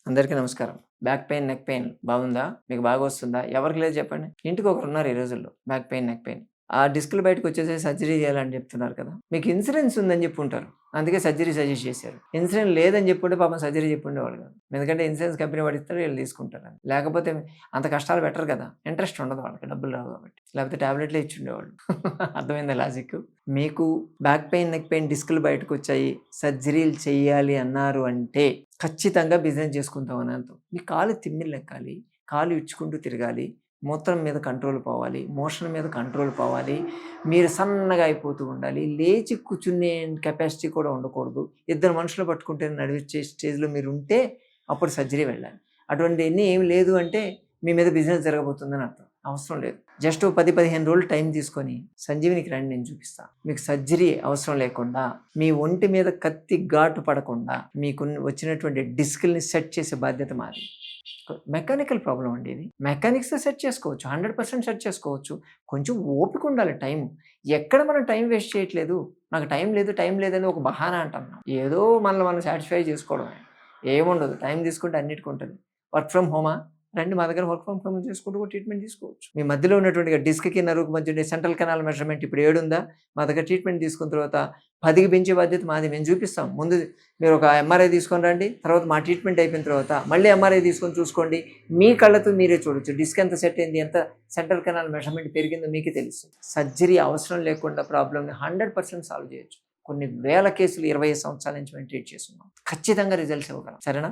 అందరికీ నమస్కారం. Back pain, neck pain బాగుందా? మీకు బాగా వస్తుందా? ఎవరికి లేదు చెప్పండి. ఇంటికి ఒకరున్నారు ఈ రోజుల్లో బ్యాక్ పెయిన్, నెక్ పెయిన్. ఆ డిస్క్‌లు బయటకొచ్చేసాయి సర్జరీ చేయాలని చెప్తున్నారు కదా! మీకు ఇన్స్యూరెన్స్ ఉందని చెప్పుంటారు. అందుకే సర్జరీ సజెస్ట్ చేశారు. ఇన్స్యూరెన్స్ లేదని చెప్పుంటే పాపం సర్జరీ చెప్పుండేవాళ్ళు కాదు. ఎందుకంటే ఇన్స్యూరెన్స్ కంపెనీ వాడిస్తాడు వీళ్ళు తీసుకుంటారని. లేకపోతే అంత కష్టాలు పెట్టరు కదా! ఇంట్రెస్ట్ ఉండదు వాళ్ళకి డబ్బులు రావు కాబట్టి. లేకపోతే టాబ్లెట్‌లే ఇచ్చుండేవాళ్ళు. అర్థమైందా లాజిక్కు? మీకు బ్యాక్ పెయిన్, నెక్ పెయిన్ డిస్క్‌లు బయటకొచ్చాయి. సర్జరీలు చెయ్యాలి అన్నారు అంటే ఖచ్చితంగా బిజినెస్ చేసుకుంటాం అని అర్థం. మీ కాలు తిమ్మిర్లెక్కాలి. కాలు ఇడ్చుకుంటూ తిరగాలి. మూత్రం మీద కంట్రోల్ పోవాలి. మోషన్ మీద కంట్రోల్ పోవాలి. మీరు సన్నగా అయిపోతూ ఉండాలి. లేచి కూర్చునే కెపాసిటీ కూడా ఉండకూడదు. ఇద్దరు మనుషులు పట్టుకుంటే నడిచే స్టేజ్‌లో మీరుంటే అప్పుడు సర్జరీ వెళ్ళాలి. అటువంటియన్నీ ఏమి లేదు అంటే మీ మీద బిజినెస్ జరగబోతుందని అర్థం. అవసరం లేదు. జస్ట్ 10, 15 రోజులు టైం తీసుకొని సంజీవనికి రండి నేను చూపిస్తా. మీకు సర్జరీ అవసరం లేకుండా మీ ఒంటి మీద కత్తి ఘాటు పడకుండా మీకు వచ్చినటువంటి డిస్క్‌లని సెట్ చేసే బాధ్యత మాది. మెకానికల్ ప్రాబ్లమ్ అండి ఇది. మెకానిక్స్‌తో సెట్ చేసుకోవచ్చు. 100% సెట్ చేసుకోవచ్చు. కొంచెం ఓపిక ఉండాలి టైము. ఎక్కడ మనం టైం వేస్ట్ చేయట్లేదు. నాకు టైం లేదని ఒక బహానా అంటున్నాం. ఏదో మనల్ని మనం సాటిస్ఫై చేసుకోవడమే. ఏముండదు. టైం తీసుకుంటే అన్నిటికి ఉంటది. వర్క్ ఫ్రమ్ హోమా? రండి మా దగ్గర వర్క్ ఫ్రమ్ హోమ్ చేసుకుంటూ కూడా ట్రీట్మెంట్ తీసుకోవచ్చు. మీ మధ్యలో ఉన్నటువంటి డిస్క్‌కి, నరువుకి మధ్య ఉండే సెంట్రల్ కెనాల్ మెజర్‌మెంట్ ఇప్పుడు 7 ఉందా? మా దగ్గర ట్రీట్మెంట్ తీసుకున్న తర్వాత 10కి పెంచే బాధ్యత మాది. మేము చూపిస్తాం. ముందు మీరు ఒక ఎంఆర్ఐ తీసుకొని రండి. తర్వాత మా ట్రీట్మెంట్ అయిపోయిన తర్వాత మళ్ళీ ఎంఆర్ఐ తీసుకొని చూసుకోండి. మీ కళ్ళతో మీరే చూడొచ్చు. డిస్క్ ఎంత సెట్ అయింది, ఎంత సెంట్రల్ కెనాల్ మెజర్‌మెంట్ పెరిగిందో మీకే తెలుస్తుంది. సర్జరీ అవసరం లేకుండా ప్రాబ్లమ్‌ని 100% సాల్వ్ చేయొచ్చు. కొన్ని వేల కేసులు 20 సంవత్సరాల నుంచి మేము ట్రీట్ చేస్తున్నాం. ఖచ్చితంగా రిజల్ట్స్ ఇవ్వగలం. సరేనా?